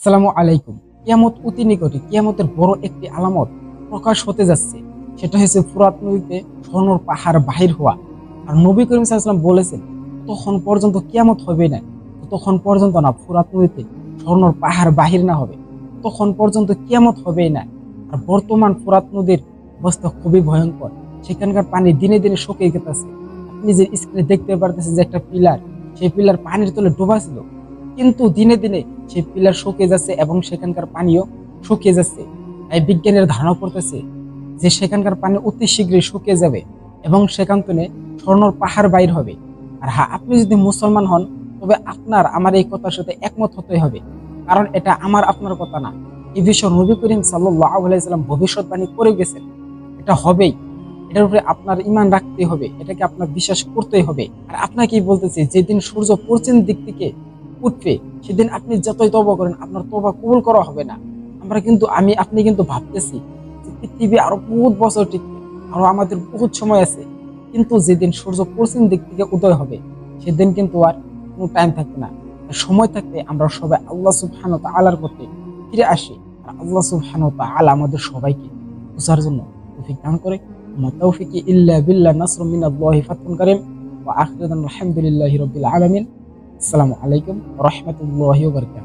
আসসালামু আলাইকুম। কিয়ামত অতি নিকটে। কিয়ামতের বড় একটি আলামত প্রকাশ হতে যাচ্ছে। সেটা হচ্ছে ফুরাত নদীতে স্বর্ণর পাহাড় বাহির হওয়া। আর নবী করিম সাল্লাল্লাহু আলাইহি ওয়াসাল্লাম বলেছেন, ততক্ষণ পর্যন্ত কিয়ামত হবে না, ততক্ষণ পর্যন্ত না ফুরাত নদীতে স্বর্ণর পাহাড় বাহির না হবে, ততক্ষণ পর্যন্ত কিয়ামত হবেই না। আর বর্তমান ফুরাত নদীর অবস্থা খুবই ভয়ঙ্কর। সেখানকার পানি দিনে দিনে শুকিয়ে গেছে। আপনি যে স্ক্রিনে দেখতে পারতেছেন যে একটা পিলার, সেই পিলার পানির তলে ডোবা ছিল, কিন্তু দিনে দিনে সেই পিলার শুকিয়ে যাচ্ছে এবং সেখানকার পানিও শুকিয়ে যাচ্ছে। তাই বিজ্ঞানীরা ধারণা করতেছে যে সেখানকার পানি অতি শীঘ্রই শুকিয়ে যাবে এবং সেখান থেকে স্বর্ণর পাহাড় বাইর হবে। আর হ্যাঁ, আপনি যদি মুসলমান হন তবে আপনার আমার এই কথার সাথে একমত হতে হবে, কারণ এটা আমার আপনার কথা না। এই বিষয়ে নবী করিম সাল্লাল্লাহু আলাইহি সাল্লাম ভবিষ্যৎবাণী করে গেছেন, এটা হবেই। এটার উপরে আপনার ঈমান রাখতে হবে, এটাকে আপনার বিশ্বাস করতেই হবে। আর আপনাকেই বলতেছি, যেদিন সূর্য পশ্চিম দিক থেকে উঠবে সেদিন আপনি যতই তওবা করেন আপনার তওবা কবুল করা হবে না। আমরা কিন্তু আপনি কিন্তু ভাবতেছি যে পৃথিবী আরো বহুত বছর টিকবে, আরো আমাদের বহুত সময় আছে, কিন্তু যেদিন সূর্য পশ্চিম দিক থেকে উদয় হবে সেদিন কিন্তু আর কোনো টাইম থাকবে না। সময় থাকতে আমরা সবাই আল্লাহ সুবহানাহু ওয়া তাআলার প্রতি ফিরে আসি। আর আল্লাহ সুবহানাহু ওয়া তাআলা আমাদের সবাইকে বুঝার জন্য তৌফিক দান করে। ওমা তাওফিকি ইল্লা বিল্লাহ, নাসরুম মিনাল্লাহি ফাতহুন কারীম। ওয়া আখিরু দাওয়ানা আলহামদুলিল্লাহি রাব্বিল আলামিন। আসসালামু আলাইকুম ওয়া রাহমাতুল্লাহি ওয়া বারাকাতুহু।